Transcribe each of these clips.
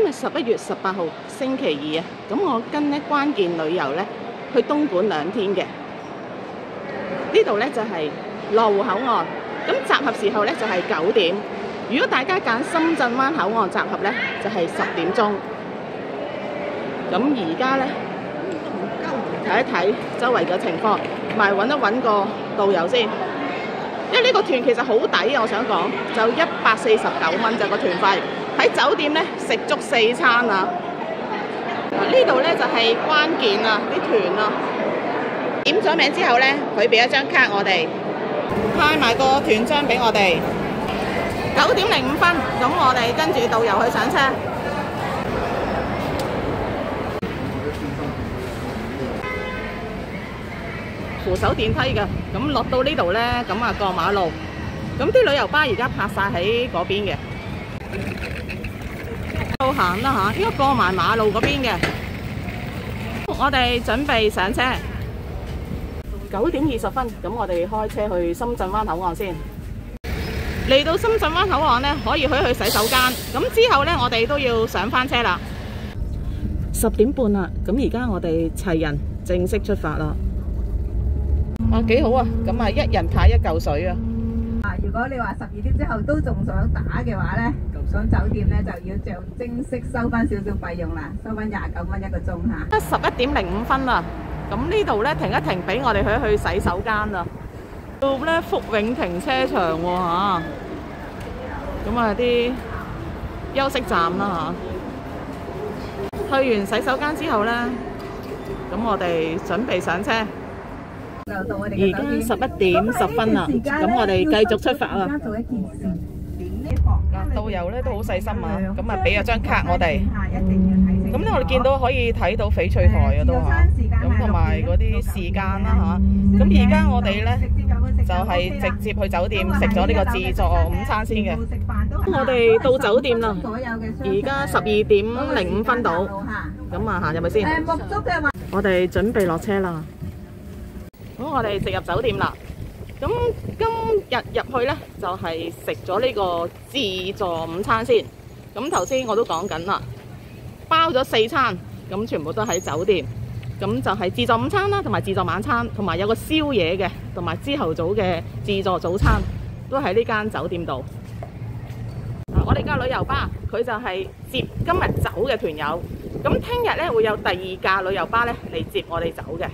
日11月18號星期二啊，咁我跟咧關鍵旅遊咧去東莞2天嘅。呢度咧就係羅湖口岸，咁集合時候咧就係9點。如果大家揀深圳灣口岸集合咧，就係10點鐘。咁而家咧睇一睇周圍嘅情況，同埋揾一揾個導遊先。因為呢個團其實好抵啊，我想講就149蚊就個團費，喺酒店咧食足4餐啊！呢度咧就係關鍵啊，啲團啊，點咗名之後咧，佢俾一張卡我哋，派埋個團章俾我哋。9點05分，咁我哋跟住導遊去上車。扶手電梯嘅，咁落到呢度呢，咁啊過馬路，咁啲旅遊巴而家泊晒喺嗰邊嘅，路行啦嚇，應該過埋馬路嗰邊嘅。我哋準備上車，9點20分，咁我哋開車去深圳灣口岸先。嚟到深圳灣口岸呢，可以去洗手間，咁之後呢，我哋都要上返車啦。10點半啦，咁而家我哋齊人正式出發啦。哇，幾好啊！咁啊，一人派1嚿水啊！如果你話12點之後都仲想打嘅話呢，咁酒店呢就要象徵式收翻少少費用啦，收翻29蚊1個鐘嚇。11點05分啦，咁呢度呢停一停，俾我哋去洗手間啦。到呢福永停車場喎嚇，咁啊啲休息站啦嚇。去完洗手間之後呢，咁我哋準備上車。而家11點10分啦，咁我哋繼續出發啦。導遊咧都好細心啊，咁啊俾咗張卡我哋。咁咧我哋見到可以睇到翡翠台啊都嚇，咁同埋嗰啲時間啦嚇。咁而家我哋咧就係直接去酒店食咗呢個自助午餐先嘅。我哋到酒店啦，而家12點05分到，咁啊行入去先。我哋準備落車啦。咁我哋直入酒店啦。咁今日入去呢，就係食咗呢個自助午餐先。咁頭先我都講緊啦，包咗4餐，咁全部都喺酒店。咁就係自助午餐啦，同埋自助晚餐，同埋有個宵夜嘅，同埋朝頭早嘅自助早餐，都喺呢間酒店度。我哋架旅遊巴佢就係接今日走嘅團友。咁聽日呢，會有第2架旅遊巴呢嚟接我哋走嘅。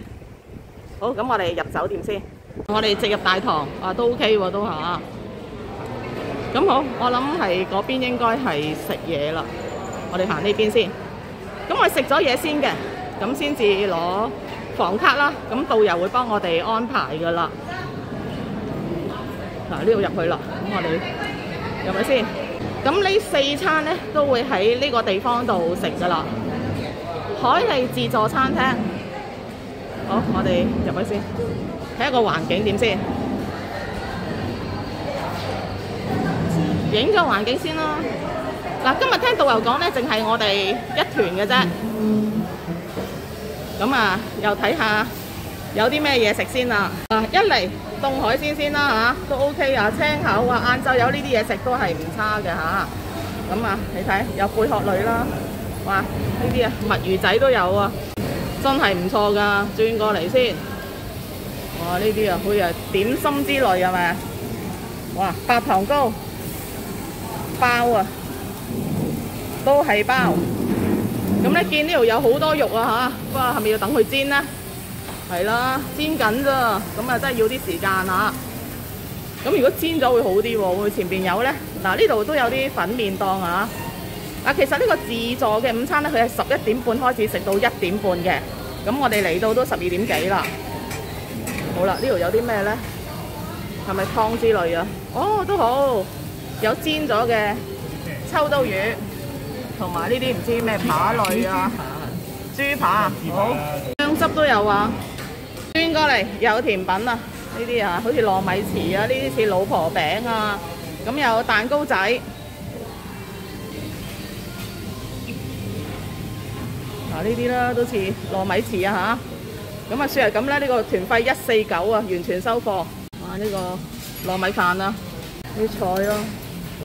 好，咁我哋入酒店先。我哋直入大堂，都 OK 喎，都嚇。咁好，我諗係嗰邊應該係食嘢啦。我哋行呢邊先。咁我食咗嘢先嘅，咁先至攞房卡啦。咁導遊會幫我哋安排噶啦。嗱，呢度入去啦。咁我哋入去先。咁呢4餐呢，都會喺呢個地方度食噶啦。海利自助餐廳。好，我哋入去先，睇下個環境點先，影咗環境先啦。嗱，今日聽導遊講咧，淨係我哋一團嘅啫。咁啊，又睇下有啲咩嘢食先啦。嗱，一嚟凍海鮮先啦嚇，都 OK 啊，青口啊，晏晝有呢啲嘢食都係唔差嘅嚇。咁啊，你睇有貝殼類啦，哇，呢啲啊墨魚仔都有啊。真係唔錯㗎，轉過嚟先。哇！呢啲啊，好似係點心之類係咪？哇！白糖糕包啊，都係包。咁咧見呢度有好多肉啊嚇，不過係咪要等佢煎呢？係啦，煎緊咋，咁啊真係要啲時間嚇。咁如果煎咗會好啲喎，會前邊有咧。嗱，呢度都有啲粉麵檔啊。其實呢個自助嘅午餐咧，佢係11點半開始食到1點半嘅。咁我哋嚟到都12點幾啦。好啦，呢度有啲咩咧？係咪湯之類啊？哦，都好，有煎咗嘅秋刀魚，同埋呢啲唔知咩扒類啊，豬扒。好，醬汁都有啊。轉過嚟有甜品啊，呢啲啊，好似糯米糍啊，呢啲似老婆餅啊。咁有蛋糕仔。呢啲啦，都似糯米糍啊嚇，咁啊算係咁啦。呢個團費149啊，完全收貨。哇！呢個糯米飯啊，啲菜咯，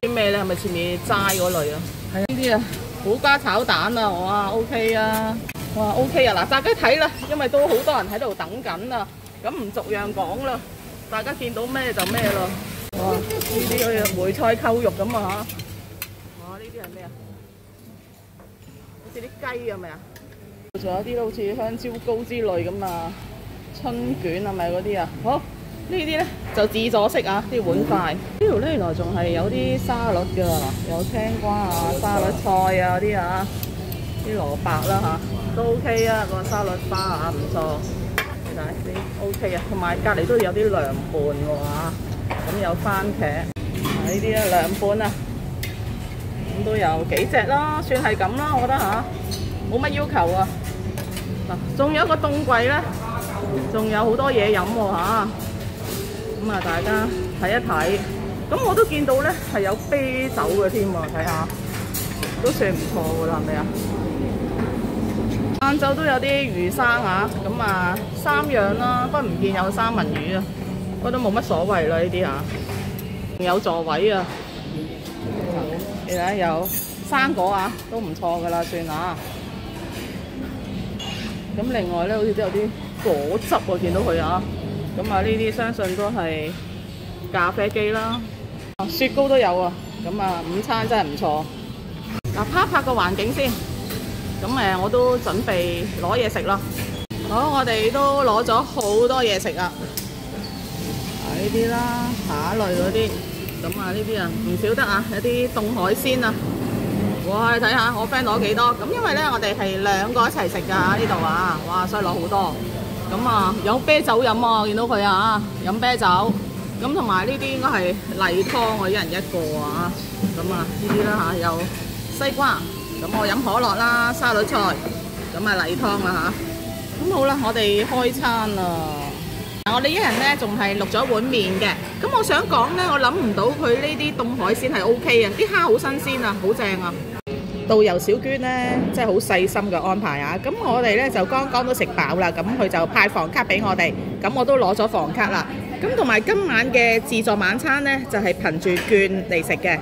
啲咩咧？係咪前面齋嗰類啊？係呢啲啊，苦瓜炒蛋啊，哇 OK 啊，哇 OK 啊，嗱大家睇啦，因為都好多人喺度等緊啊，咁唔逐樣講啦，大家見到咩就咩咯。哇！呢啲好似梅菜扣肉咁啊嚇！哇！呢啲係咩啊？好似啲雞係咪啊？仲有啲都好似香蕉糕之類咁啊，春卷係咪嗰啲啊？好，呢啲咧就自助式啊，啲碗筷。呢度咧原來仲係有啲沙律㗎，有青瓜啊、沙律菜啊嗰啲啊，啲蘿蔔啦嚇，都 OK 啊，個沙律花啊唔錯。你睇啲 OK 啊，同埋隔離都有啲涼拌㗎喎。咁有番茄，呢啲啊涼拌啊，咁都有幾隻啦，算係咁啦，我覺得嚇，冇乜要求啊。嗱，仲有一個凍櫃咧，仲有好多嘢飲喎嚇，咁啊大家睇一睇。咁我都見到咧係有啤酒嘅添喎，睇下都算唔錯㗎啦，係咪啊？晏晝都有啲魚生嚇，咁啊3樣啦，不過唔見有三文魚啊。我覺得冇乜所謂啦，呢啲嚇，仲有座位啊！你睇有生果啊，都唔錯噶啦，算啦。咁另外咧，好似都有啲果汁喎，見到佢啊。咁啊，呢啲相信都係咖啡機啦。雪糕都有啊。咁啊，午餐真係唔錯。嗱，拍一拍個環境先。咁我都準備攞嘢食啦。好，我哋都攞咗好多嘢食啊！呢啲啦，扒類嗰啲，咁啊呢啲啊唔少得啊，有啲凍海鮮啊，哇！你睇下我 friend 攞幾多，咁因為咧我哋係2個一齊食㗎呢度啊，哇！所以攞好多，咁啊有啤酒飲啊，見到佢啊，飲啤酒，咁同埋呢啲應該係例湯喎，一人一個啊，咁啊呢啲啦嚇，有西瓜，咁我飲可樂啦，沙律菜，咁啊例湯啦嚇，咁好啦，我哋開餐啦。我哋一人咧仲係錄咗碗麵嘅，咁我想講咧，我諗唔到佢呢啲凍海鮮係 OK 啊，啲蝦好新鮮啊，好正啊！導遊小娟咧真係好細心嘅安排啊！咁我哋咧就剛剛都食飽啦，咁佢就派房卡俾我哋，咁我都攞咗房卡啦。咁同埋今晚嘅自助晚餐咧就係憑住券嚟食嘅。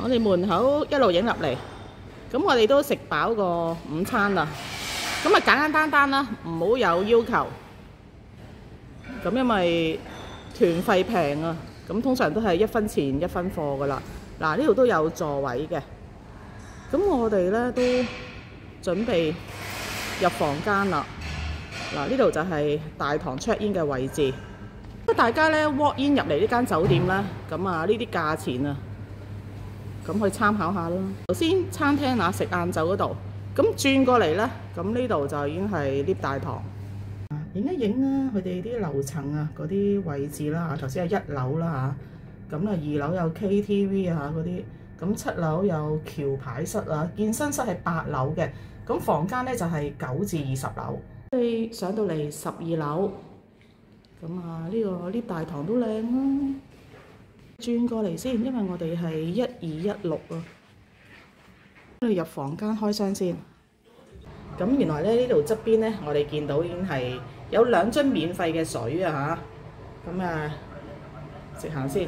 我哋門口一路影入嚟，咁我哋都食飽個午餐啦。咁啊簡簡單單啦，唔好有要求。咁因為團費平啊，咁通常都係1分錢1分貨噶啦。嗱，呢度都有座位嘅，咁我哋咧都準備入房間啦。嗱，呢度就係大堂 check in 嘅位置。咁大家咧 walk in 入嚟呢間酒店咧，咁啊呢啲價錢啊，咁去參考下啦。頭先餐廳啊食晏晝嗰度，咁轉過嚟咧，咁呢度就已經係 lift 大堂。影一影啊，佢哋啲樓層啊，嗰啲位置啦嚇，頭先係1樓啦嚇，咁啊2樓有 KTV 啊嗰啲，咁7樓有橋牌室啊，健身室係8樓嘅，咁房間咧就係9至20樓。你上到嚟12樓，咁啊呢個 lift 大堂都靚啦。轉過嚟先，因為我哋係1216啊，我哋入房間開箱先。咁原來咧呢度側邊咧，我哋見到已經係有2樽免費嘅水啊嚇，咁啊食下先。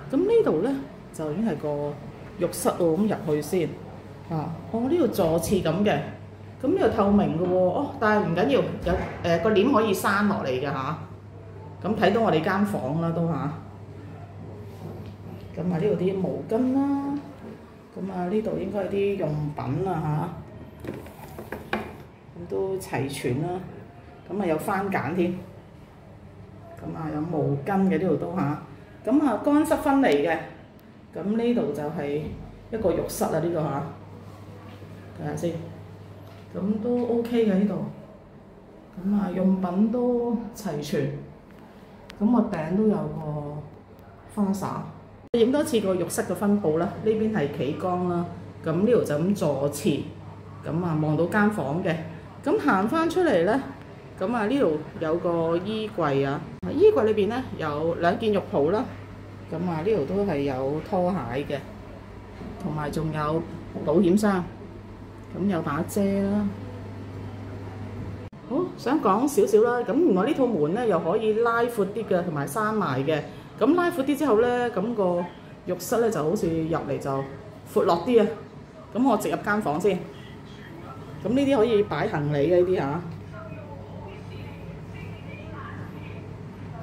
咁呢度咧就已經係個浴室喎，咁入去先啊。哦，呢度坐廁咁嘅，咁呢度透明嘅喎，哦，但係唔緊要，有個簾可以閂落嚟嘅嚇。咁睇到我哋間房啦都嚇。咁啊呢度啲毛巾啦，咁啊呢度應該係啲用品啊嚇。都齊全啦，咁啊有番梘添，咁啊有毛巾嘅呢度都嚇，咁啊乾濕分離嘅，咁呢度就係一個浴室啊呢個嚇，睇下先，咁都 OK 嘅呢度，咁啊用品都齊全，咁個頂都有個花灑，影多次個浴室嘅分佈啦，呢邊係企缸啦，咁呢度就咁坐廁，咁啊望到間房嘅。咁行翻出嚟咧，咁啊呢度有個衣櫃啊，衣櫃裏邊咧有2件浴袍啦，咁啊呢度都係有拖鞋嘅，同埋仲有保險箱，咁有把遮啦。好，想講少少啦，咁原來呢套門咧又可以拉闊啲嘅，同埋閂埋嘅。咁拉闊啲之後咧，咁個浴室咧就好似入嚟就闊落啲啊。咁我直入間房先。咁呢啲可以擺行李嘅呢啲嚇。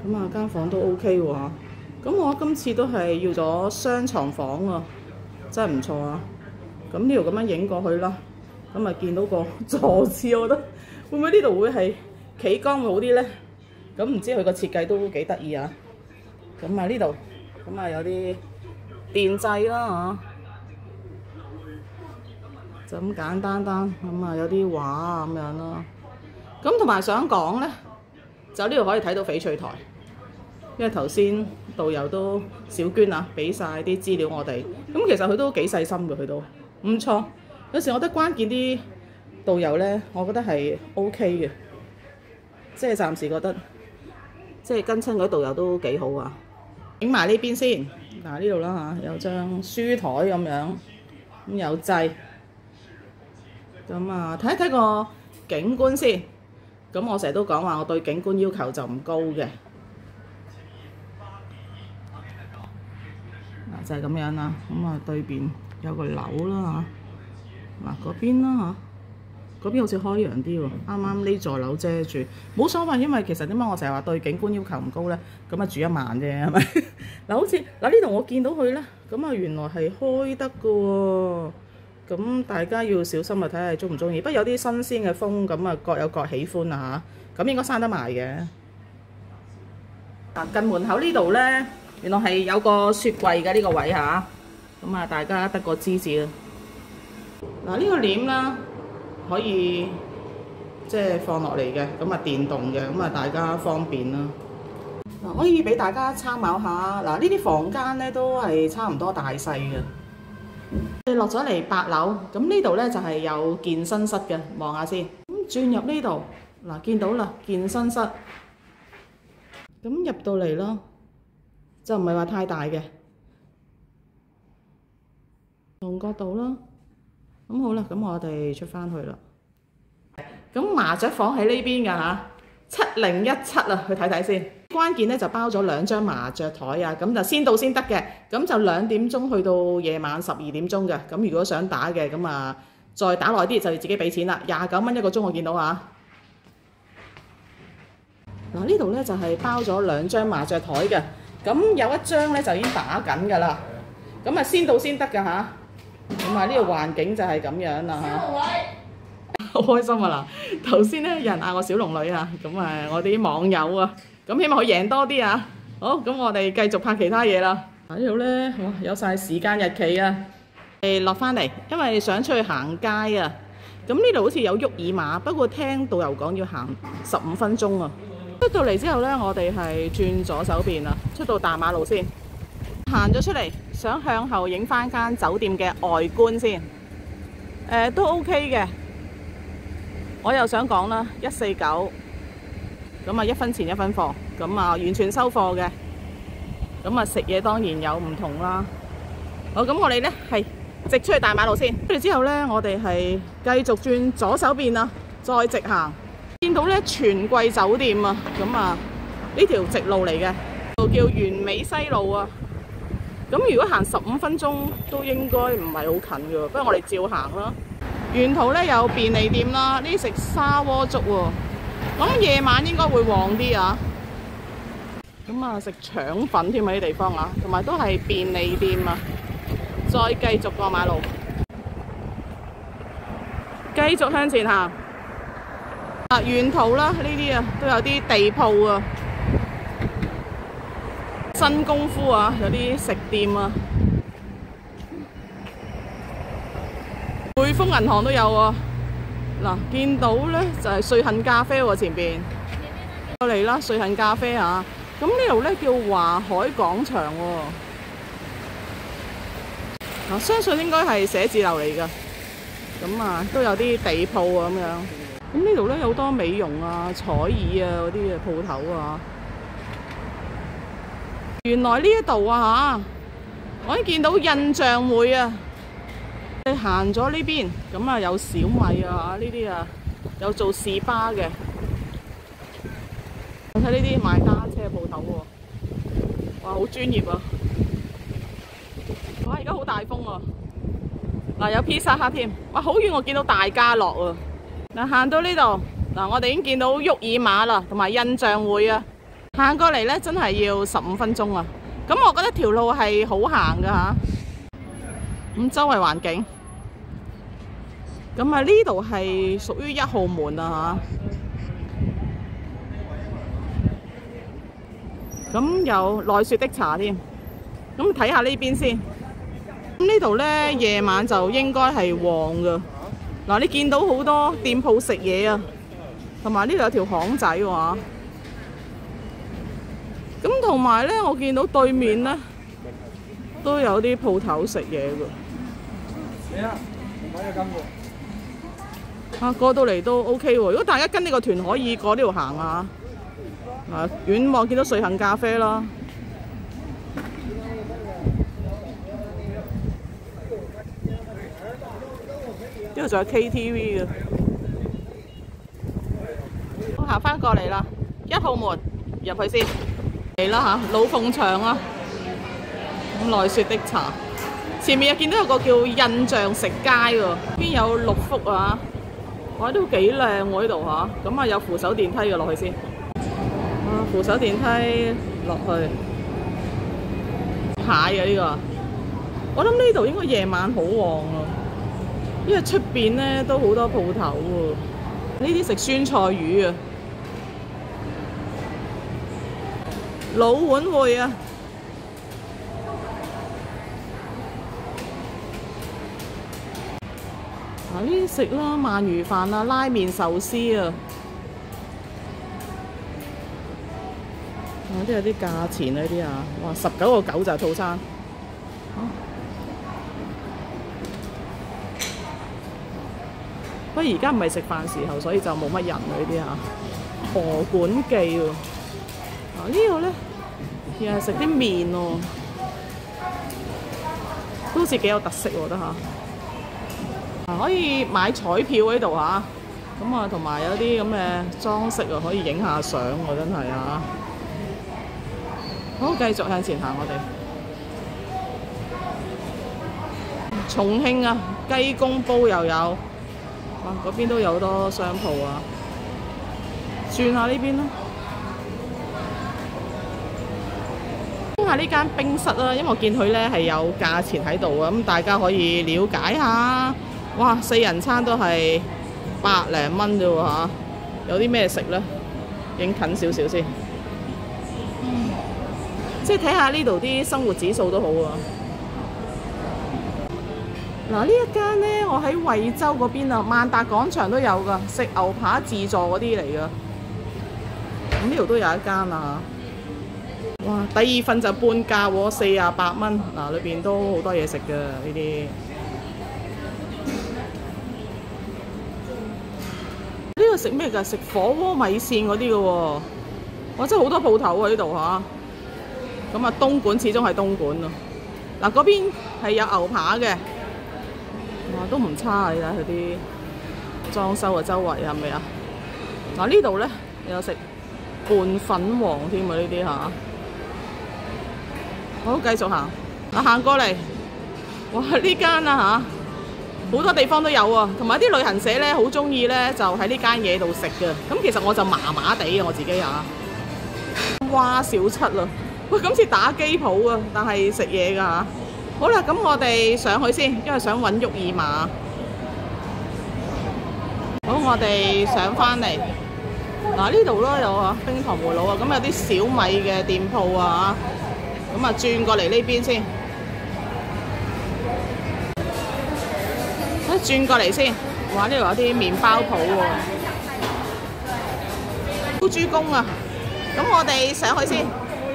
咁啊間房都 OK 喎。咁我今次都係要咗雙床房啊，真係唔錯啊！咁呢度咁樣影過去啦，咁啊見到個坐廁，我覺得會唔會呢度會係企缸會好啲咧？咁唔知佢個設計都幾得意啊！咁啊呢度咁啊有啲電掣啦嚇，就咁簡單咁啊有啲畫啊咁樣啦。咁同埋想講咧，就呢度可以睇到翡翠台，因為頭先導遊都小娟啊俾晒啲資料我哋，咁其實佢都幾細心嘅，佢都唔錯。有時我覺得關鍵啲導遊咧，我覺得係 OK 嘅，即係暫時覺得即係跟親嗰啲導遊都幾好啊。影埋呢邊先，嗱呢度啦嚇，有張書台咁樣，咁有掣，咁啊睇一睇個景觀先。咁我成日都講話，我對景觀要求就唔高嘅。嗱就係咁樣啦，咁啊對邊有個樓啦嚇，嗱嗰邊啦嚇，嗰邊好似開揚啲喎，啱啱呢座樓遮住，冇所謂，因為其實點解我成日話對景觀要求唔高咧？咁啊住1晚啫，係咪？嗱好似嗱呢度我見到佢咧，咁啊原來係開得嘅喎，咁大家要小心啊，睇下中唔中意。不過有啲新鮮嘅風，咁啊各有各喜歡啊嚇，咁應該閂得埋嘅。嗱近門口呢度咧。原來係有個雪櫃嘅呢個位嚇，咁啊大家得個知字啦。嗱呢個簾啦，可以即係放落嚟嘅，咁啊電動嘅，咁啊大家方便啦。嗱可以俾大家參考下，嗱呢啲房間咧都係差唔多大細嘅。你落咗嚟8樓，咁呢度咧就係有健身室嘅，望下先。咁轉入呢度，嗱見到啦健身室，咁入到嚟咯。就唔係話太大嘅，同角度啦。咁好啦，咁我哋出翻去啦。咁麻雀房喺呢邊㗎嚇，7017啊，去睇睇先。關鍵咧就包咗2張麻雀台啊，咁就先到先得嘅。咁就2點鐘去到夜晚12點鐘嘅。咁如果想打嘅，咁啊再打耐啲就要自己俾錢啦。29蚊1個鐘我見到嚇。嗱呢度咧就係包咗2張麻雀台嘅。咁有一張咧就已經打緊㗎啦，咁啊先到先得㗎吓，咁啊呢個環境就係咁樣啦嚇，好開心啊嗱！頭先咧有人嗌我小龍女啊，咁啊我啲網友啊，咁希望佢贏多啲啊！好，咁我哋繼續拍其他嘢啦。呢度咧哇有晒時間日期啊，落翻嚟，因為想出去行街啊。咁呢度好似有沃爾瑪，不過聽導遊講要行15分鐘啊。出到嚟之後呢，我哋係轉左手邊啦，出到大馬路先，行咗出嚟，想向後影翻間酒店嘅外觀先，都 OK 嘅。我又想講啦，149，咁啊1分錢1分貨，咁啊完全收貨嘅，咁啊食嘢當然有唔同啦。好，咁我哋呢係直出去大馬路先，跟住之後呢，我哋係繼續轉左手邊啦，再直行。見到咧全季酒店啊，咁啊呢條直路嚟嘅，就叫完美西路啊。咁如果行15分鐘都應該唔係好近嘅，不過我哋照行啦。沿途咧有便利店啦，呢食砂鍋粥喎，咁夜晚應該會旺啲啊。咁啊食腸粉添啊啲地方啊，同埋都係便利店啊。再繼續過馬路，繼續向前行。沿途啦，呢啲啊都有啲地鋪啊，新功夫啊，有啲食店啊，匯豐銀行都有啊。嗱，見到咧就係瑞幸咖啡喎，前邊過嚟啦，瑞幸咖啡啊。咁呢度咧叫華海廣場喎。嗱，相信應該係寫字樓嚟㗎。咁啊，都有啲地鋪啊咁樣。咁呢度咧有好多美容啊、彩耳啊嗰啲嘅鋪頭啊。原來呢一度啊我已經見到印象會啊。你行咗呢邊，咁啊有小米啊呢啲啊，有做士巴嘅。睇呢啲賣單車嘅鋪頭喎，哇好專業啊！哇而家好大風啊！嗱，有披薩克添，哇！好遠我見到大家樂啊！嗱，行到呢度，嗱，我哋已經見到沃爾瑪啦，同埋印象會啊。行過嚟呢，真係要15分鐘啊！咁我覺得條路係好行噶嚇。咁周圍環境，咁啊呢度係屬於1號門啊嚇。咁有奈雪的茶添，咁睇下呢邊先。咁呢度呢，夜晚就應該係旺噶。嗱，你見到好多店鋪食嘢啊，同埋呢度有條巷仔喎。咁同埋呢，我見到對面呢都有啲鋪頭食嘢噶。啊，過到嚟都 OK 喎。如果大家跟呢個團，可以過呢度行啊。嗱，遠望見到瑞幸咖啡啦。呢度仲有 KTV 嘅。我行翻過嚟啦，1號門入去先。嚟啦嚇，老鳳場啊，奈雪的茶。前面又見到有個叫印象食街喎，邊有6幅啊，哇都幾靚喎呢度嚇。咁啊有扶手電梯嘅，落去先。啊，扶手電梯落去。蟹啊呢個，我諗呢度應該夜晚好旺啊，因為出邊咧都好多鋪頭喎。呢啲食酸菜魚啊，老碗燴啊。呢啲食啦，鰻魚飯啊，拉麵壽司啊，都有啲價錢啊呢啲啊，哇19個9就係套餐。不過而家唔係食飯時候，所以就冇乜人啊呢啲啊。河管記喎，呢度咧又係食啲麵喎，都好似幾有特色喎，覺得嚇。可以買彩票喺度嚇，咁啊同埋有啲咁嘅裝飾啊，可以影下相喎，真係啊！好，繼續向前行，我哋重慶啊，雞公煲又有，哇嗰邊都有好多商鋪啊，轉下呢邊啦，傾下呢間冰室啦，因為我見佢咧係有價錢喺度啊，咁大家可以了解下。哇，4人餐都係100零蚊啫喎嚇，有啲咩食咧？影近少少先，即係睇下呢度啲生活指數都好啊。嗱，呢一間咧，我喺惠州嗰邊啊，萬達廣場都有噶，食牛扒自助嗰啲嚟噶。咁呢度都有一間啊。哇，第2份就半價喎，48蚊。嗱，裏邊都好多嘢食㗎呢啲。呢度食咩㗎？食火鍋米線嗰啲嘅喎，哇！真係好多鋪頭啊呢度嚇。咁啊，東莞始終係東莞咯。嗱，嗰邊係有牛扒嘅，哇，都唔差啊！你睇佢啲裝修啊，周圍係咪啊？嗱，呢度咧有食拌粉王添啊，呢啲嚇。好，繼續行。嗱，行過嚟，哇！呢間啊嚇。好多地方都有啊，同埋啲旅行社咧好中意咧，就喺呢間嘢度食嘅。咁其實我就麻麻地嘅我自己嚇。蛙小七啊，喂，今次打機鋪啊，但係食嘢㗎嚇。好啦，咁我哋上去先，因為想揾沃爾瑪。好，我哋上翻嚟。嗱，呢度咯有啊，冰糖葫蘆啊，咁有啲小米嘅店鋪啊，咁啊轉過嚟呢邊先。轉過嚟先，哇！呢度有啲麵包鋪喎，豬豬公啊，咁我哋上去先。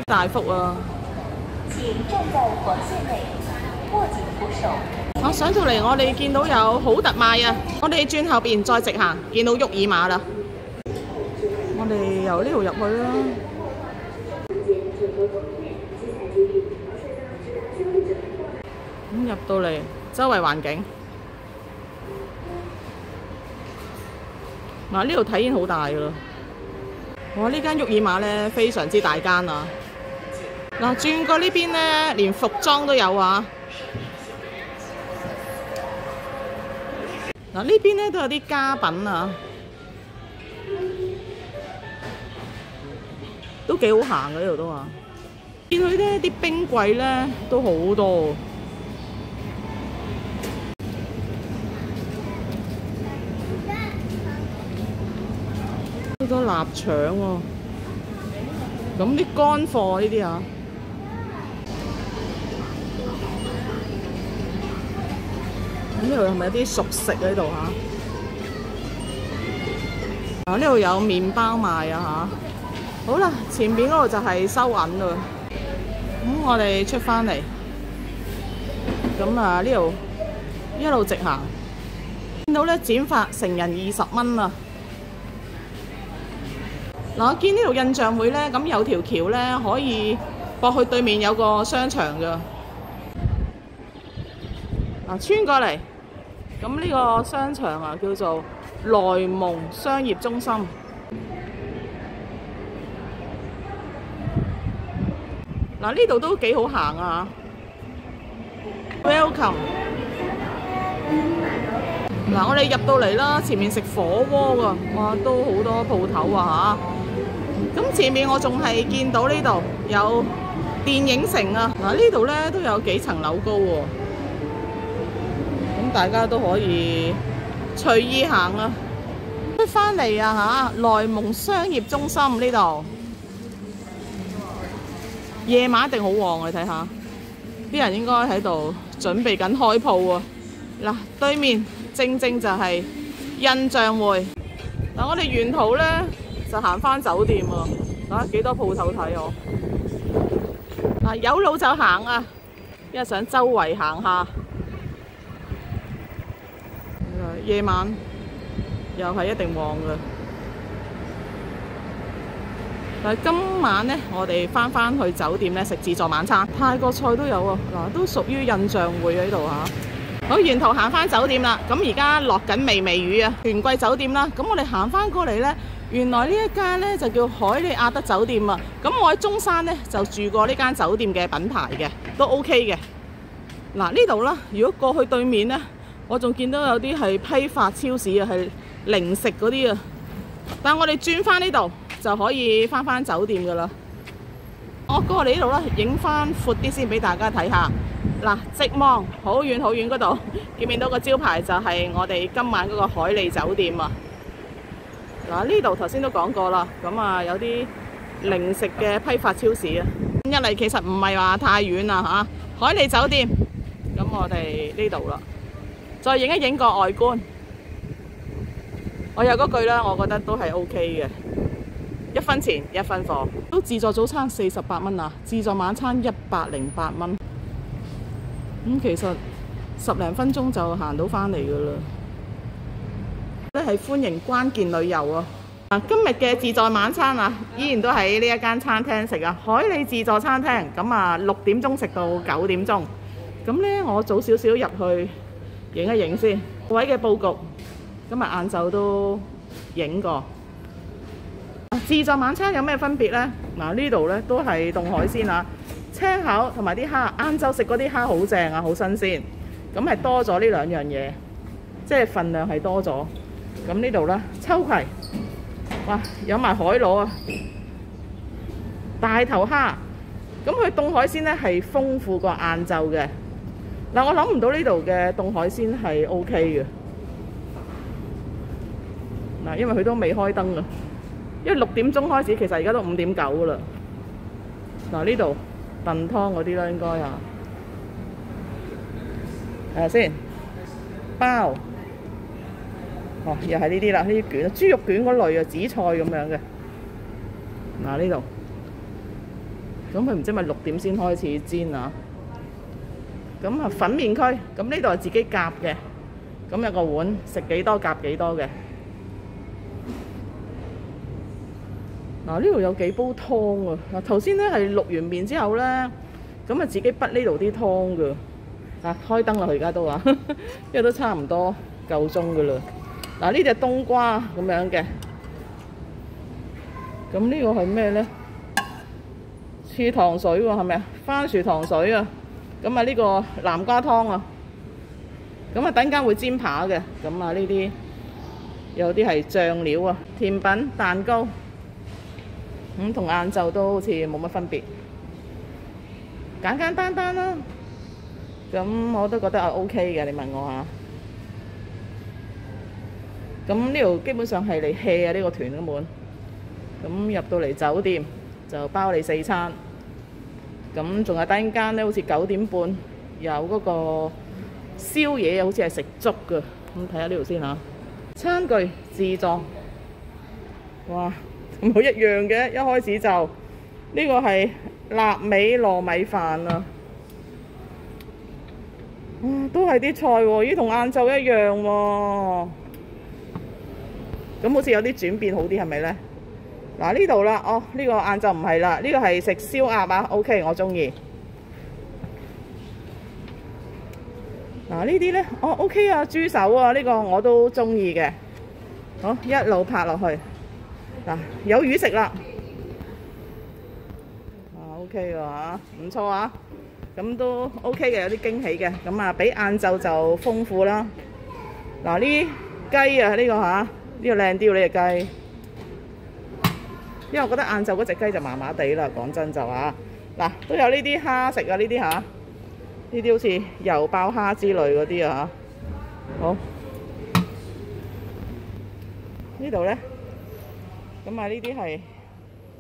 大福啊！我上到嚟，我哋見到有好特賣啊！我哋轉後邊再直行，見到沃爾瑪啦。我哋由呢度入去啦。咁入到嚟，周圍環境。嗱，呢度體驗好大㗎啦！哇，呢間沃爾瑪咧非常之大間啊！嗱，轉過呢邊咧，連服裝都有啊！嗱，呢邊咧都有啲家品啊，都幾好行嘅呢度都話。見佢咧啲冰櫃咧都好多。好多臘腸喎，咁啲乾貨呢啲啊，咁呢度係咪有啲熟食喺度嚇？啊，呢度有麵包賣啊嚇！好啦，前面嗰度就係收銀啦。咁我哋出返嚟，咁啊呢度一路直行，見到咧剪髮成人20蚊啊！嗱，我見呢度印象會咧，咁有條橋咧可以駁去對面有個商場㗎。嗱，穿過嚟，咁呢個商場啊叫做萊蒙商業中心。嗱，呢度都幾好行啊 ！Welcome。嗱，我哋入到嚟啦，前面食火鍋㗎，哇，都好多鋪頭啊嚇！咁前面我仲係見到呢度有電影城啊！嗱，呢度咧都有幾層樓高喎，咁大家都可以隨意行啊！出返嚟啊嚇，萊蒙商業中心呢度，夜晚一定好旺啊！你睇下，啲人應該喺度準備緊開鋪啊！嗱，對面正正就係印象會。嗱，我哋沿途咧就行返酒店喎，啊幾多鋪頭睇我。嗱，有路就行啊，因為想周圍行下。夜晚又係一定旺嘅。但係今晚咧，我哋返去酒店咧食自助晚餐，泰國菜都有啊。嗱，都屬於印象會喺度嚇。好，沿途行返酒店啦。咁而家落緊微微雨啊，權貴酒店啦。咁我哋行返過嚟咧，原來呢一間咧就叫海利亞德酒店啊。咁我喺中山咧就住過呢間酒店嘅品牌嘅，都 OK 嘅。嗱，呢度啦，如果過去對面咧，我仲見到有啲係批發超市啊，係零食嗰啲啊。但係我哋轉返呢度就可以返酒店噶啦。我過嚟呢度啦，影返闊啲先俾大家睇下。嗱，直望好遠好遠嗰度，見唔見到個招牌就係我哋今晚嗰個海利酒店啊！嗱，呢度頭先都講過啦，咁啊有啲零食嘅批發超市啊。一嚟其實唔係話太遠啦嚇，海利酒店。咁我哋呢度啦，再影一影個外觀。我有嗰句啦，我覺得都係 OK 嘅，1分錢1分貨。都自助早餐48蚊啊，自助晚餐108蚊。咁其實10零分鐘就行到返嚟㗎啦。都係歡迎關鍵旅遊啊！今日嘅自助晚餐啊，依然都喺呢一間餐廳食啊，海利自助餐廳。咁啊6點鐘食到9點鐘。咁呢，我早少少入去影一影先。各位嘅佈局，今日晏晝都影過。自助晚餐有咩分別呢？嗱，呢度呢都係凍海鮮啊。青口同埋啲蝦，晏晝食嗰啲蝦好正啊，好新鮮。咁係多咗呢兩樣嘢，即係份量係多咗。咁呢度啦，秋葵，哇，有埋海螺啊，大頭蝦。咁佢凍海鮮咧係豐富過晏晝嘅。嗱，我諗唔到呢度嘅凍海鮮係 OK 嘅。嗱，因為佢都未開燈啊，因為6點鐘開始，其實而家都5點9㗎啦。嗱，呢度燉湯嗰啲啦，應該啊，睇下先，包，哦，又係呢啲啦，呢啲卷，豬肉卷嗰類啊，紫菜咁樣嘅。嗱，呢度，咁佢唔知咪6點先開始煎啊？咁啊粉麵區，咁呢度係自己夾嘅，咁有個碗，食幾多夾幾多嘅。嗱，呢度有幾煲湯啊！嗱，頭先咧係淥完麵之後咧，咁啊自己滗呢度啲湯噶。嗱，開燈啦，佢而家都話，因為都差唔多夠鐘噶啦。嗱，呢隻冬瓜咁樣嘅，咁呢個係咩咧？似糖水喎，係咪啊？番薯糖水啊！咁啊呢個南瓜湯啊，咁啊，等間會煎扒嘅。咁啊，呢啲有啲係醬料啊，甜品、蛋糕，同晏晝都好似冇乜分別，簡簡單單啦。咁我都覺得係 OK 嘅，你問我下。咁呢度基本上係嚟 hea 啊，呢個團根本。咁入到嚟酒店就包你4餐。咁仲有等間咧，好似9點半有嗰個宵夜，好似係食粥㗎。咁睇下呢度先嚇。餐具自助，哇，冇一樣嘅。一開始就呢個係臘味糯米飯啊，都係啲菜喎，咦，同晏晝一樣喎。咁好似有啲轉變好啲，係咪呢？嗱呢度啦，哦，呢個晏晝唔係啦，呢個係食燒鴨啊 ，OK， 我中意。嗱呢啲呢，哦 OK 啊，豬手啊，呢個我都中意嘅。好，一路拍落去。嗱，有魚食啦。OK 喎嚇，唔錯啊。咁都 OK 嘅，有啲驚喜嘅。咁啊，比晏晝就豐富啦。嗱呢雞啊，呢個嚇，呢個靚啲喎，呢隻雞。因為我覺得晏晝嗰隻雞就麻麻地啦，講真就嚇。嗱，都有呢啲蝦食啊，呢啲嚇，呢啲好似油爆蝦之類嗰啲啊嚇。好，呢度咧，咁啊呢啲係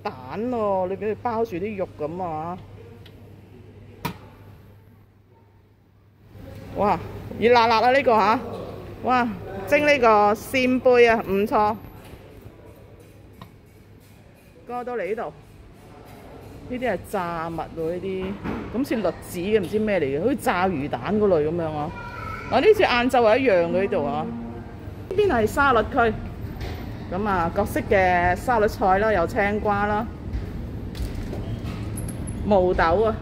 蛋喎，你俾佢包住啲肉咁啊。哇，熱辣辣啊呢個嚇！哇，蒸呢個扇貝啊，唔錯。過到嚟呢度，呢啲係炸物喎，呢啲咁似栗子嘅，唔知咩嚟嘅，好似炸魚蛋嗰類咁樣啊。嗱，呢次晏晝係一樣嘅呢度啊。呢邊係沙律區，咁啊各式嘅沙律菜啦，有青瓜啦、毛豆啊、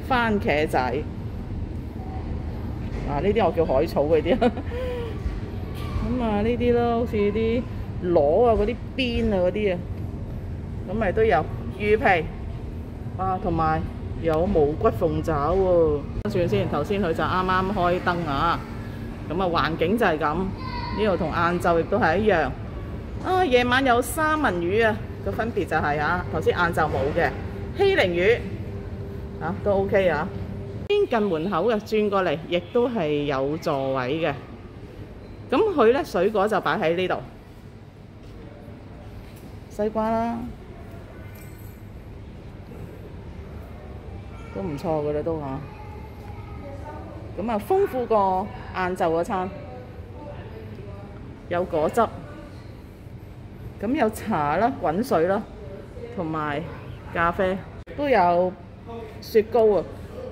番茄仔。嗱，呢啲我叫海草嗰啲。咁啊呢啲咯，好似啲螺啊、嗰啲邊啊嗰啲啊。咁咪都有魚皮，哇，同埋有無骨鳳爪喎。算先，頭先佢就啱啱開燈啊。咁啊環境就係咁，呢度同晏晝亦都係一樣。啊，夜晚有三文魚啊，個分別就係啊，頭先晏晝冇嘅欺凌魚，啊都 OK 啊。邊近門口嘅轉過嚟，亦都係有座位嘅。咁佢咧水果就擺喺呢度，西瓜啦。都唔錯嘅啦，都嚇。咁啊，豐富過晏晝嗰餐，有果汁，咁有茶啦、滾水啦，同埋咖啡，都有雪糕啊。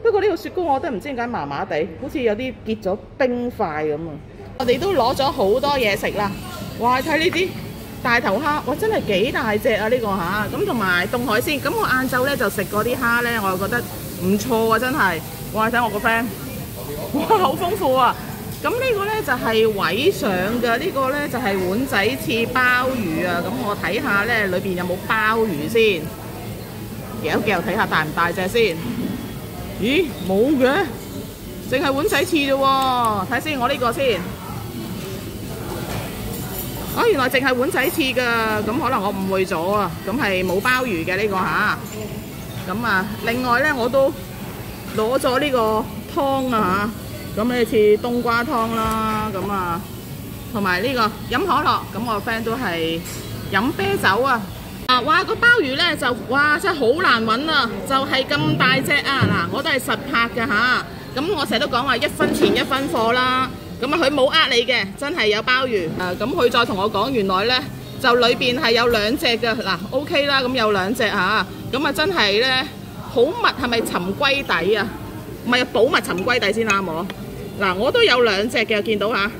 不過呢個雪糕我覺得唔知點解麻麻地，好似有啲結咗冰塊咁啊。我哋都攞咗好多嘢食啦。哇！睇呢啲大頭蝦，哇！真係幾大隻啊呢個嚇。咁同埋凍海鮮。咁我晏晝咧就食嗰啲蝦咧，我又覺得唔錯啊，真係！哇！睇我個 friend， 哇，好豐富啊！咁呢個咧就係位上嘅，呢個咧就係碗仔翅鮑魚啊！咁我睇下咧，裏邊有冇鮑魚先？夾睇下大唔大隻先？咦，冇嘅，淨係碗仔翅啫喎！睇先，我呢個先。哦，原來淨係碗仔翅㗎，咁可能我誤會咗啊！咁係冇鮑魚嘅呢個嚇。咁啊，另外咧我都攞咗呢個湯啊嚇，咁呢似冬瓜湯啦，咁啊，同埋呢個飲可樂，咁我 friend 都係飲啤酒啊。哇！個鮑魚咧就哇真係好難揾啊，就係咁大隻啊！嗱，我都係實拍㗎嚇。咁我成日都講話1分錢1分貨啦。咁啊，佢冇呃你嘅，真係有鮑魚。咁佢再同我講，原來咧就裏邊係有2隻嘅。嗱 ，OK 啦，咁有2隻嚇。咁啊，真係咧好密，係咪沉龜底啊？唔係寶密沉龜底先啱我。嗱，我都有2隻嘅，見到嚇。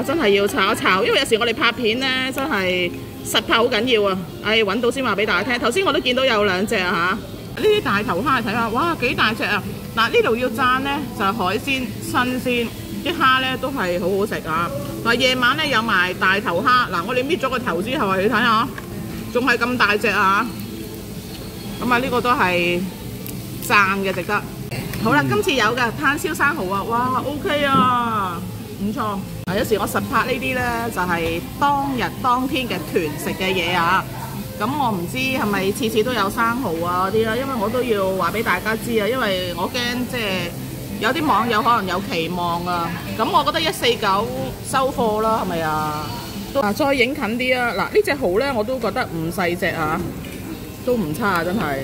真係要炒一炒，因為有時我哋拍片咧，真係實拍好緊要啊！揾到先話俾大家聽。頭先我都見到有2隻啊嚇，呢啲大頭蝦睇下，哇幾大隻啊！嗱，呢度要讚咧就係海鮮新鮮，啲蝦咧都係好好食啊！嗱，夜晚咧有埋大頭蝦，嗱我哋搣咗個頭之後啊，你睇下，仲係咁大隻啊！咁啊呢個都係讚嘅，值得。好啦，今次有㗎炭燒生蠔啊，哇 OK 啊，唔錯。有時我實拍呢啲呢，就係當日當天嘅團食嘅嘢啊。咁我唔知係咪次次都有生蠔啊嗰啲啦，因為我都要話俾大家知啊，因為我驚即係有啲網友可能有期望啊。咁我覺得149收貨啦，係咪啊？再影近啲啊！嗱，呢隻蠔呢，我都覺得唔細隻啊，都唔差啊，真係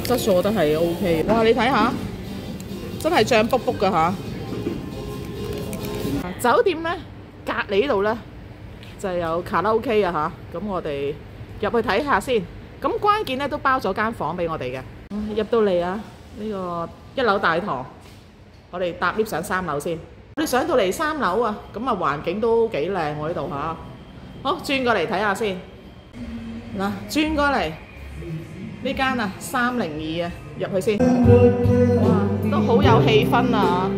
質素都係 OK。哇！你睇下，真係醬卜卜㗎嚇。酒店呢，隔離呢度呢，就有卡拉 OK 啊嚇，咁我哋入去睇下先。咁關鍵咧都包咗間房俾我哋嘅。入到嚟啊，呢個1樓大堂，我哋搭 lift 上3樓先。我哋上到嚟3樓啊，咁啊環境都幾靚喎呢度嚇。好，轉過嚟睇下先。嗱，轉過嚟呢間啊302啊，入去先。哇，都好有氣氛啊！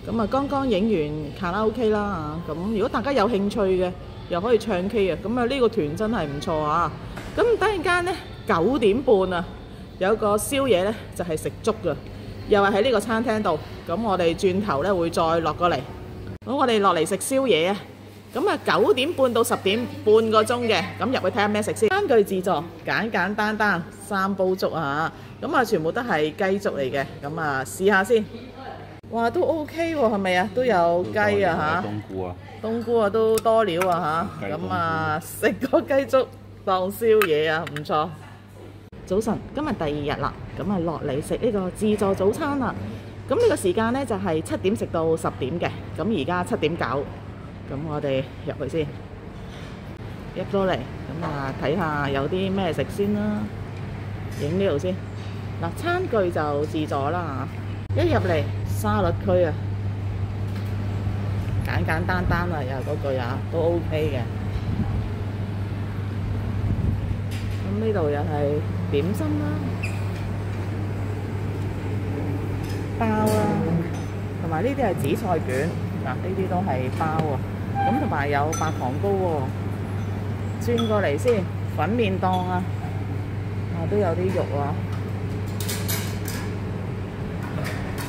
咁啊，剛剛影完卡拉 OK 啦，咁如果大家有興趣嘅，又可以唱 K 啊，咁啊呢個團真係唔錯啊！咁突然間呢，9點半啊，有個宵夜呢，就係食粥㗎，又係喺呢個餐廳度。咁我哋轉頭呢會再落過嚟。好，我哋落嚟食宵夜啊！咁啊9點半到10點，半個鐘嘅，咁入去睇下咩食先。餐具自助，簡簡單單3煲粥啊！咁啊全部都係雞粥嚟嘅，咁啊試下先。哇，都 OK 喎，係咪啊？都有雞啊嚇，冬菇啊，冬菇啊都多料啊嚇，咁啊食個雞粥當宵夜啊，唔錯。早晨，今日第2日啦，咁啊落嚟食呢個自助早餐啦。咁呢個時間呢，就係7點食到10點嘅，咁而家7點9，咁我哋入去先，入咗嚟，咁啊睇下有啲咩食先啦，影呢度先。嗱，餐具就自助啦嚇，一入嚟。沙律區啊，簡簡單單啊，又係嗰句啊，都 OK 嘅。咁呢度又係點心啦，包啦，同埋呢啲係紫菜卷，嗱呢啲都係包啊。咁同埋有白糖糕喎。轉過嚟先，粉麵檔啊，都有啲肉啊。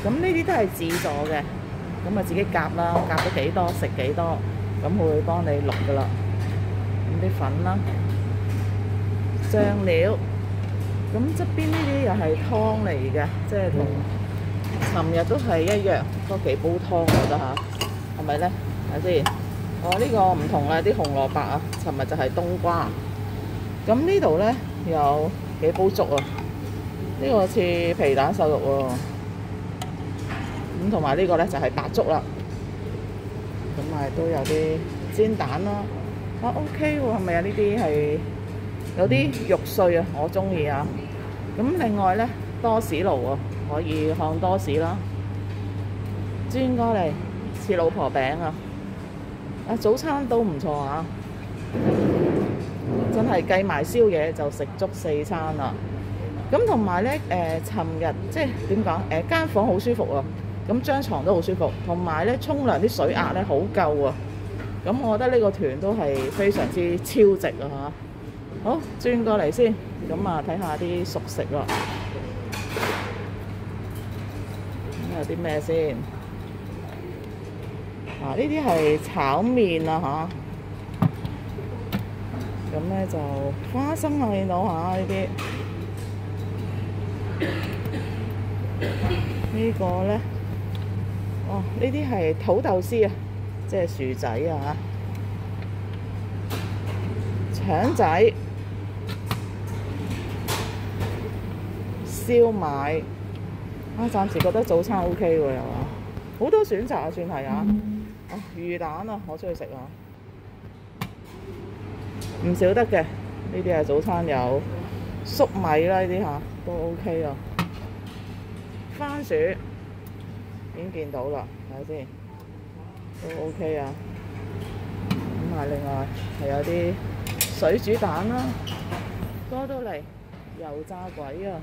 咁呢啲都係自助嘅，咁啊自己夾啦，夾咗幾多食幾多，咁佢會幫你錄噶啦。咁啲粉啦，醬料，咁側邊呢啲又係湯嚟嘅，即係同尋日都係一樣，多幾煲湯我覺得嚇，係咪咧？睇下先。哦，呢個唔同啦，啲紅蘿蔔啊，尋日就係冬瓜。咁呢度咧有幾煲粥啊？呢個似皮蛋瘦肉喎。咁同埋呢個咧就係白粥啦，咁咪都有啲煎蛋啦，OK 喎，係咪啊？呢啲係有啲肉碎啊，我中意啊。咁另外咧多士爐啊，可以看多士啦。轉過嚟似老婆餅啊，早餐都唔錯啊，真係計埋宵夜就食足4餐啦。咁同埋咧尋日即係點講間房好舒服啊。咁張床都好舒服，同埋咧沖涼啲水壓咧好夠啊！咁我覺得呢個團都係非常之超值啊嚇！好，轉過嚟先，咁啊睇下啲熟食咯。咁有啲咩先？呢啲係炒麵啊嚇！咁咧就花生啊，見到嚇呢啲。呢個咧。哦，呢啲係土豆絲啊，即係薯仔啊，腸仔、燒賣暫時覺得早餐 OK 喎，又好多選擇啊，算係啊。魚蛋啊，我中意食啊，唔少得嘅。呢啲係早餐有粟米啦，呢啲嚇都 OK 啊。番薯。已經見到啦，睇下先，都 OK 啊。咁啊，另外係有啲水煮蛋啦，多到嚟油炸鬼啊，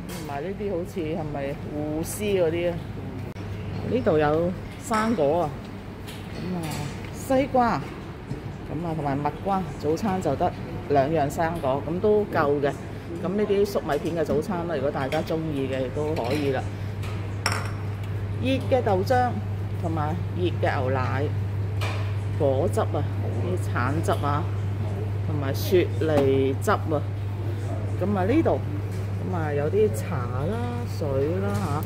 同埋呢啲好似係咪芋絲嗰啲啊？呢度有生果啊，咁啊西瓜，咁啊同埋蜜瓜，早餐就得2樣生果，咁都夠嘅。咁呢啲粟米片嘅早餐啦，如果大家中意嘅亦都可以啦。熱嘅豆漿同埋熱嘅牛奶、果汁啊，啲橙汁啊，同埋雪梨汁啊。咁啊呢度咁啊有啲茶啦、水啦嚇，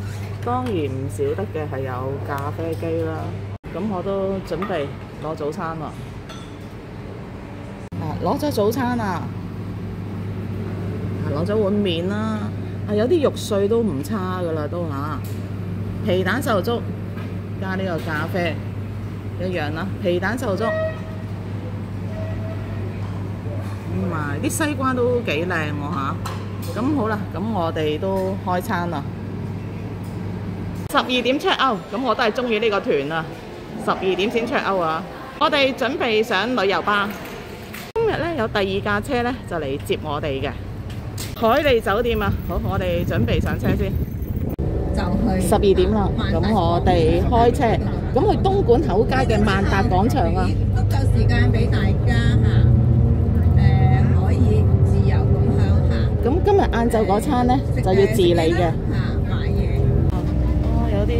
當然唔少得嘅係有咖啡機啦。咁我都準備攞早餐啦。攞咗早餐啊！攞咗碗麵啦，有啲肉碎都唔差噶啦，都嚇。皮蛋瘦肉粥加呢個咖啡一樣啦，皮蛋瘦肉粥。咁啊，啲西瓜都幾靚喎嚇。咁好啦，咁我哋都開餐啦。12點 check out， 咁我都係中意呢個團啊。12點先 check out 啊！我哋準備上旅遊巴。今日咧有第二架車咧就嚟接我哋嘅海利酒店啊！好，我哋準備上車先。就去12點啦，咁我哋開車，咁去東莞口街嘅萬達廣場啊！足夠時間俾大家可以自由咁向下。咁今日晏晝嗰餐咧就要自理嘅。買嘢。有啲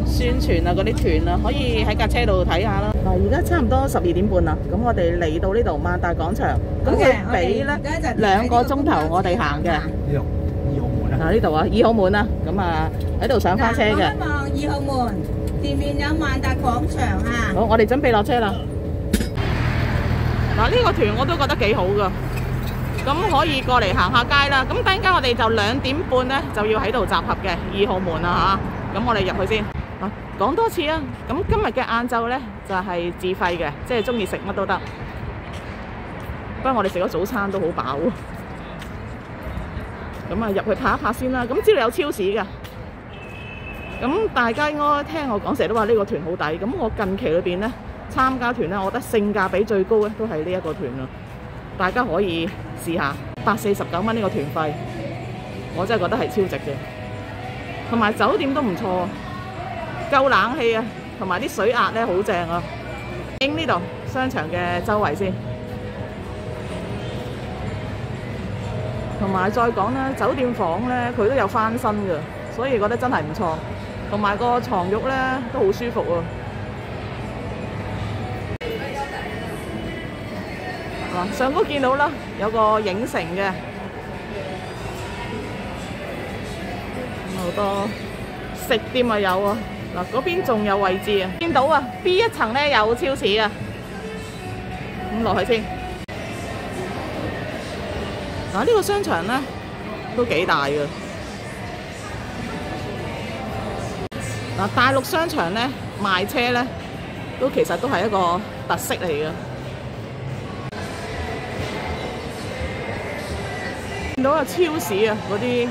宣傳啊，嗰啲團啊，可以喺架車度睇下啦。嗱，而家差唔多12點半啦，咁我哋嚟到呢度萬達廣場，咁佢俾咧2個鐘頭我哋行嘅。嗱呢度啊，2號門啊，咁啊喺度上翻車嘅。望2號門，前面有萬達廣場啊！好，我哋準備落車啦。嗱，呢個團我都覺得幾好噶，咁可以過嚟行下街啦。咁等陣間我哋就2點半咧就要喺度集合嘅2號門啊嚇。咁我哋入去先。講多次啊，咁今日嘅晏晝咧就係自費嘅，即係中意食乜都得。不過我哋食咗早餐都好飽。咁啊入去拍一拍先啦。咁知道有超市嘅，咁大家應該聽我講，成日都話呢個團好抵。咁我近期裏邊咧參加團咧，我覺得性價比最高咧都係呢一個團啦。大家可以試下，149蚊呢個團費，我真係覺得係超值嘅。同埋酒店都唔錯，夠冷氣啊，同埋啲水壓咧好正啊。影呢度商場嘅周圍先。同埋再講咧，酒店房咧佢都有翻新嘅，所以覺得真係唔錯。同埋個床褥咧都好舒服喎。上高見到啦，有個影城嘅，好多食店啊有啊。嗱，嗰邊仲有位置啊，見到啊 B 一層咧有超市啊。咁落去先。嗱，呢個商場咧都幾大嘅。嗱，大陸商場咧賣車咧都其實都係一個特色嚟嘅。見到個超市啊，嗰啲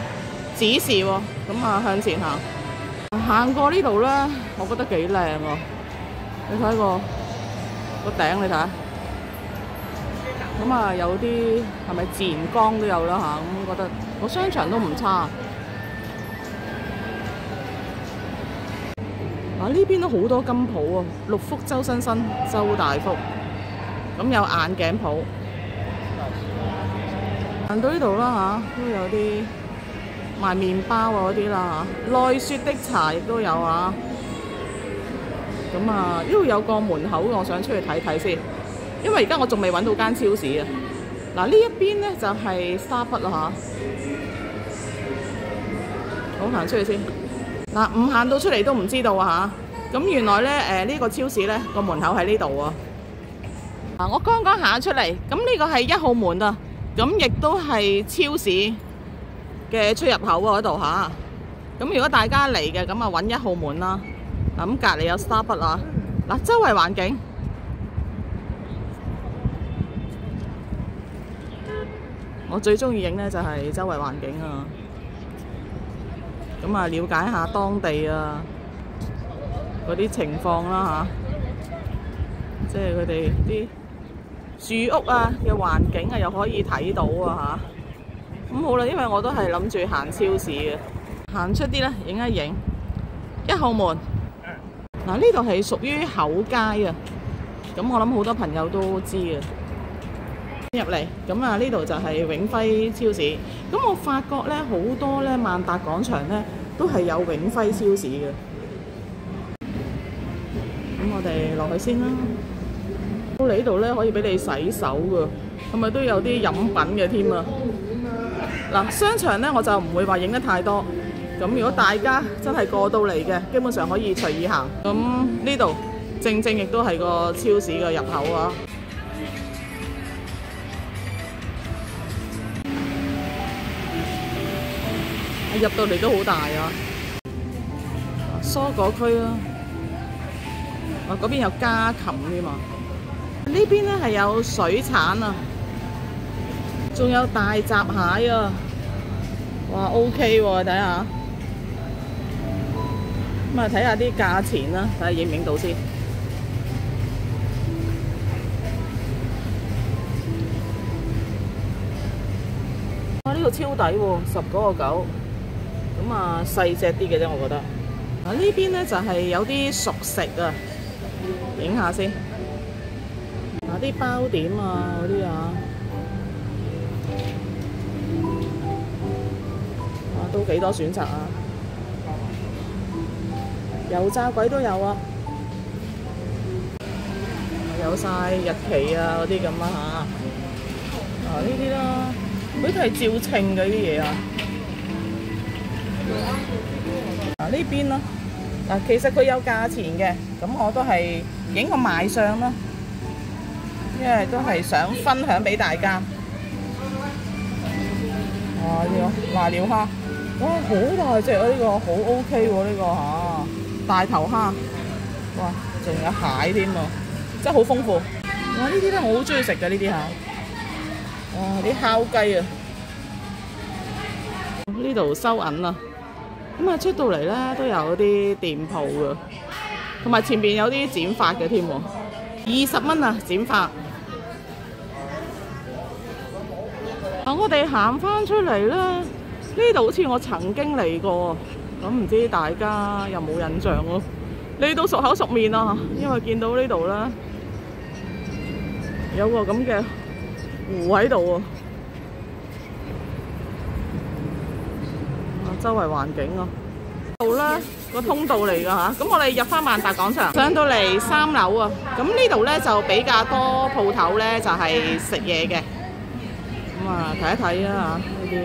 指示喎，咁啊向前行，行過呢度咧，我覺得幾靚喎。你睇個頂，你睇下。咁啊，有啲係咪自然光都有啦嚇，咁覺得個商場都唔差。嗱，呢邊都好多金鋪啊，六福、周生生、周大福，咁有眼鏡鋪。行到呢度啦嚇，都有啲賣麵包啊嗰啲啦嚇，奈雪的茶亦都有啊。咁啊，呢度有個門口，我想出去睇睇先。因為而家我仲未揾到間超市啊！嗱，呢一邊咧就係Starbucks啦嚇，好，行出去先。嗱，唔行到出嚟都唔知道啊嚇。咁原來咧呢個超市咧個門口喺呢度啊。嗱，我剛剛行出嚟，咁呢個係1號門啊，咁亦都係超市嘅出入口啊嗰度嚇。咁如果大家嚟嘅，咁啊揾1號門啦。嗱，咁隔離有Starbucks啊。嗱，周圍環境。我最中意影咧就係周圍環境啊，咁啊了解下當地啊嗰啲情況啦嚇，即係佢哋啲住屋啊嘅環境啊又可以睇到啊嚇。咁好啦，因為我都係諗住行超市嘅，行出啲咧影一影1號門。嗱，呢度係屬於口街啊，咁我諗好多朋友都知嘅。入嚟咁啊，呢度就係永輝超市。咁我發覺咧好多咧萬達廣場咧都係有永輝超市嘅。咁我哋落去先啦。到嚟呢度咧可以俾你洗手㗎，係咪都有啲飲品嘅添啊？嗱，商場咧我就唔會話影得太多。咁如果大家真係過到嚟嘅，基本上可以隨意行。咁呢度正亦都係個超市嘅入口啊！入到嚟都好大啊！蔬果區啊，嗰邊有家禽添嘛？呢邊咧係有水產啊，仲有大閘蟹啊！哇 ，OK 喎，睇下。咁啊，睇下啲價錢啦，睇下影唔影到先。哇！呢個超抵喎，19.9。咁啊，細隻啲嘅啫，我覺得。啊，呢邊咧就係有啲熟食啊，影下先。啊，啲包點啊嗰啲啊，啊都幾多選擇啊！油炸鬼都有啊，有晒日期啊嗰啲咁啊嚇。啊呢啲啦，佢都係照稱嘅呢啲嘢啊。嗱呢邊啦，嗱其實佢有價錢嘅，咁我都係影個賣相啦，因為都係想分享俾大家。哇！呢個瀨尿蝦，哇好大隻啊！呢個好 OK 喎，呢個嚇大頭蝦，哇仲有蟹添啊，真係好豐富。哇！呢啲咧我好中意食嘅呢啲嚇，哇啲烤雞啊，呢度收銀啊。咁啊出到嚟咧都有啲店鋪嘅，同埋前邊有啲剪髮嘅添喎，20蚊啊剪髮。嗱我哋行翻出嚟咧，呢度好似我曾經嚟過，咁唔知大家有冇印象咯？嚟到熟口熟面啊，因為見到呢度咧有個咁嘅湖喺度喎。周圍環境啊，度啦個通道嚟㗎嚇，咁我哋入翻萬達廣場，上到嚟3樓啊，咁呢度咧就比較多鋪頭咧，就係食嘢嘅，咁啊睇一睇啊呢啲，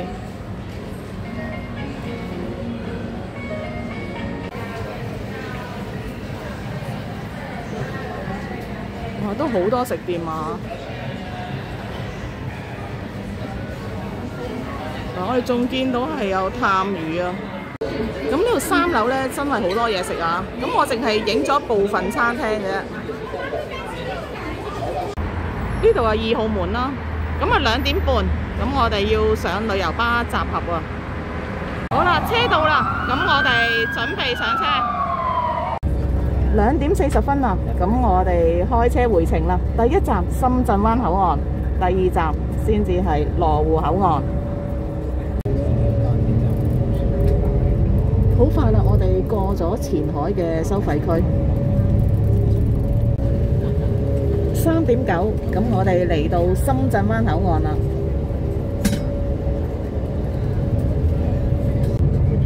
哇都好多食店啊！我哋仲見到係有探魚啊！咁呢度3樓咧真係好多嘢食啊！咁我淨係影咗部分餐廳嘅啫。呢度係2號門啦。咁啊2點半，咁我哋要上旅遊巴集合啊！好啦，車到啦，咁我哋準備上車。2點40分啦，咁我哋開車回程啦。第一站深圳灣口岸，第2站先至係羅湖口岸。好快啦！我哋過咗前海嘅收費區，3點9，咁我哋嚟到深圳灣口岸啦。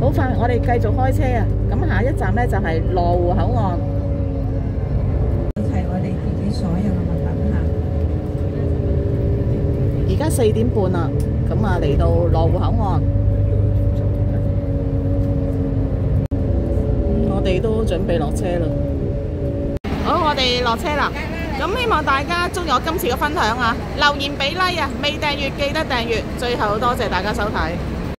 好快，我哋繼續開車啊！咁下一站呢就係羅湖口岸。係我哋自己所有嘅物品嚇。而家4點半啦，咁啊嚟到羅湖口岸。我哋都準備落車啦。好，我哋落車啦。咁希望大家中意我今次嘅分享啊，留言俾 like 啊，未訂閱記得訂閱。最後多謝大家收睇。